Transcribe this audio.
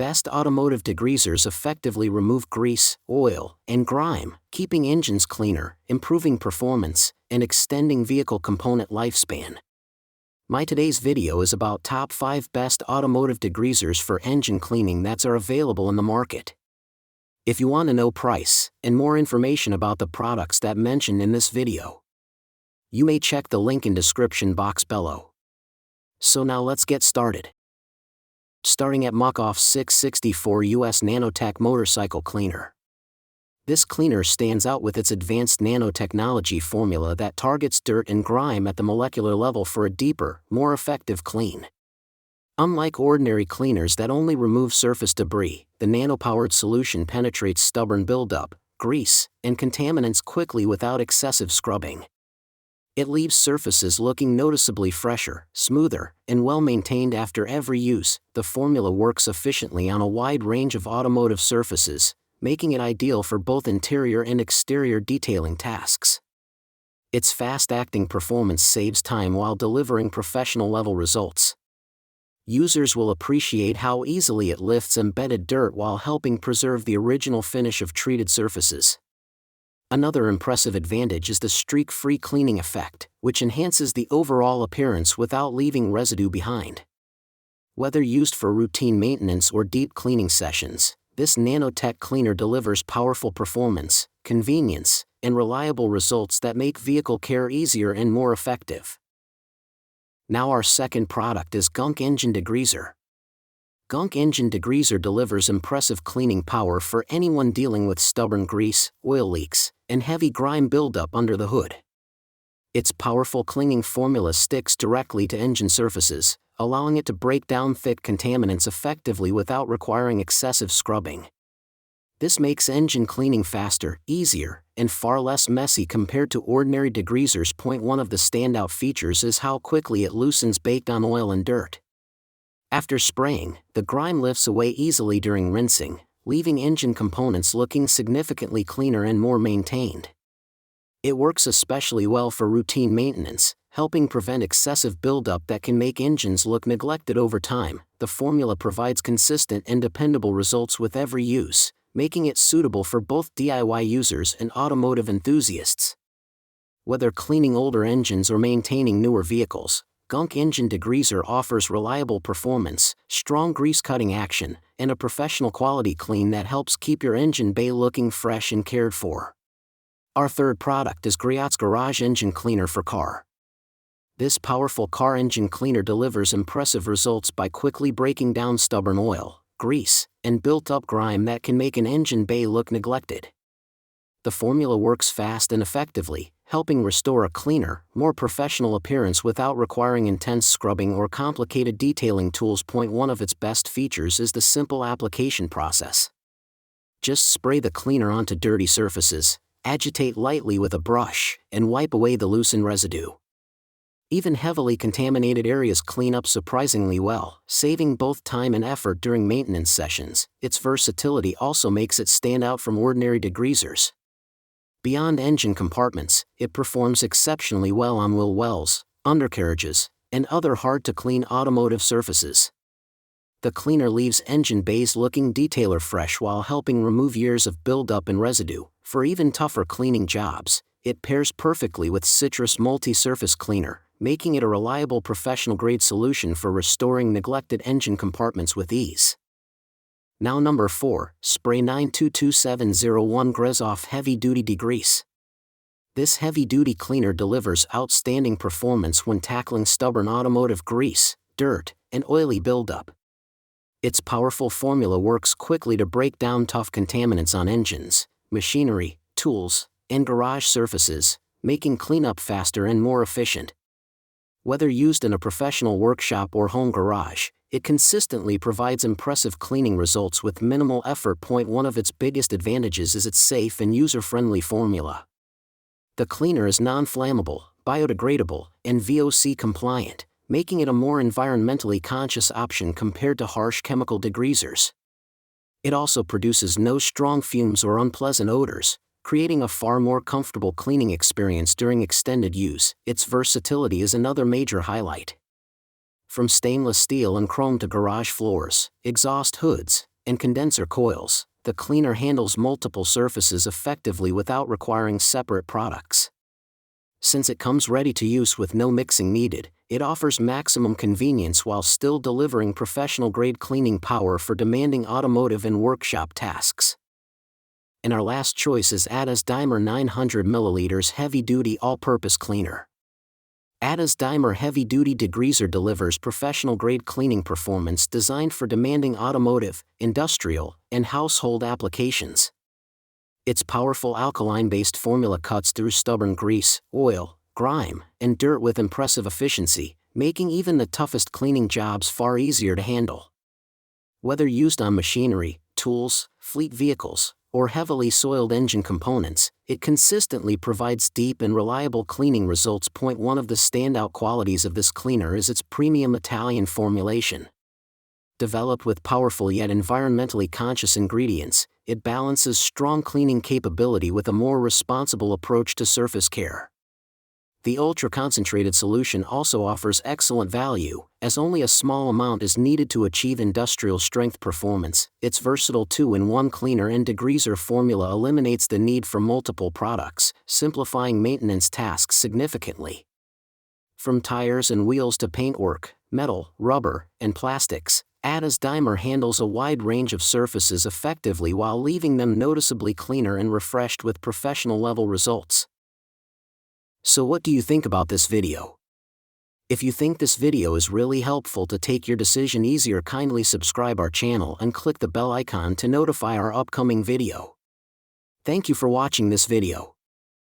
best automotive degreasers effectively remove grease, oil, and grime, keeping engines cleaner, improving performance, and extending vehicle component lifespan. My today's video is about top 5 best automotive degreasers for engine cleaning that are available in the market. If you want to know price and more information about the products that mentioned in this video, you may check the link in description box below. So now let's get started. Starting at Muc-Off 664 US Nanotech Motorcycle Cleaner. This cleaner stands out with its advanced nanotechnology formula that targets dirt and grime at the molecular level for a deeper, more effective clean. Unlike ordinary cleaners that only remove surface debris, the nano-powered solution penetrates stubborn buildup, grease, and contaminants quickly without excessive scrubbing. It leaves surfaces looking noticeably fresher, smoother, and well-maintained after every use. The formula works efficiently on a wide range of automotive surfaces, making it ideal for both interior and exterior detailing tasks. Its fast-acting performance saves time while delivering professional-level results. Users will appreciate how easily it lifts embedded dirt while helping preserve the original finish of treated surfaces. Another impressive advantage is the streak-free cleaning effect, which enhances the overall appearance without leaving residue behind. Whether used for routine maintenance or deep cleaning sessions, this nanotech cleaner delivers powerful performance, convenience, and reliable results that make vehicle care easier and more effective. Now our second product is Gunk Engine Degreaser. Gunk Engine Degreaser delivers impressive cleaning power for anyone dealing with stubborn grease, oil leaks, and heavy grime buildup under the hood. Its powerful cleaning formula sticks directly to engine surfaces, allowing it to break down thick contaminants effectively without requiring excessive scrubbing. This makes engine cleaning faster, easier, and far less messy compared to ordinary degreasers. One of the standout features is how quickly it loosens baked on oil and dirt. After spraying, the grime lifts away easily during rinsing, leaving engine components looking significantly cleaner and more maintained. It works especially well for routine maintenance, helping prevent excessive buildup that can make engines look neglected over time. The formula provides consistent and dependable results with every use, making it suitable for both DIY users and automotive enthusiasts. Whether cleaning older engines or maintaining newer vehicles, Gunk Engine Degreaser offers reliable performance, strong grease-cutting action, and a professional quality clean that helps keep your engine bay looking fresh and cared for. Our third product is Griot's Garage Engine Cleaner for Car. This powerful car engine cleaner delivers impressive results by quickly breaking down stubborn oil, grease, and built-up grime that can make an engine bay look neglected. The formula works fast and effectively, helping restore a cleaner, more professional appearance without requiring intense scrubbing or complicated detailing tools. One of its best features is the simple application process. Just spray the cleaner onto dirty surfaces, agitate lightly with a brush, and wipe away the loosened residue. Even heavily contaminated areas clean up surprisingly well, saving both time and effort during maintenance sessions. Its versatility also makes it stand out from ordinary degreasers. Beyond engine compartments, it performs exceptionally well on wheel wells, undercarriages, and other hard-to-clean automotive surfaces. The cleaner leaves engine bays looking detailer-fresh while helping remove years of buildup and residue. For even tougher cleaning jobs, it pairs perfectly with Citrus Multi-Surface Cleaner, making it a reliable professional-grade solution for restoring neglected engine compartments with ease. Now number 4, Spray 922701 Griot's Heavy Duty Degrease. This heavy-duty cleaner delivers outstanding performance when tackling stubborn automotive grease, dirt, and oily buildup. Its powerful formula works quickly to break down tough contaminants on engines, machinery, tools, and garage surfaces, making cleanup faster and more efficient. Whether used in a professional workshop or home garage, it consistently provides impressive cleaning results with minimal effort. One of its biggest advantages is its safe and user-friendly formula. The cleaner is non-flammable, biodegradable, and VOC compliant, making it a more environmentally conscious option compared to harsh chemical degreasers. It also produces no strong fumes or unpleasant odors, creating a far more comfortable cleaning experience during extended use. Its versatility is another major highlight. From stainless steel and chrome to garage floors, exhaust hoods, and condenser coils, the cleaner handles multiple surfaces effectively without requiring separate products. Since it comes ready to use with no mixing needed, it offers maximum convenience while still delivering professional-grade cleaning power for demanding automotive and workshop tasks. And our last choice is Ada's Dymer 900 ml Heavy-Duty All-Purpose Cleaner. Ada's Dymer Heavy-Duty Degreaser delivers professional-grade cleaning performance designed for demanding automotive, industrial, and household applications. Its powerful alkaline-based formula cuts through stubborn grease, oil, grime, and dirt with impressive efficiency, making even the toughest cleaning jobs far easier to handle. Whether used on machinery, tools, fleet vehicles, or heavily soiled engine components, it consistently provides deep and reliable cleaning results. One of the standout qualities of this cleaner is its premium Italian formulation. Developed with powerful yet environmentally conscious ingredients, it balances strong cleaning capability with a more responsible approach to surface care. The ultra-concentrated solution also offers excellent value, as only a small amount is needed to achieve industrial-strength performance. Its versatile 2-in-1 cleaner and degreaser formula eliminates the need for multiple products, simplifying maintenance tasks significantly. From tires and wheels to paintwork, metal, rubber, and plastics, Ada's Dymer handles a wide range of surfaces effectively while leaving them noticeably cleaner and refreshed with professional-level results. So what do you think about this video? If you think this video is really helpful to take your decision easier, kindly subscribe our channel and click the bell icon to notify our upcoming video. Thank you for watching this video.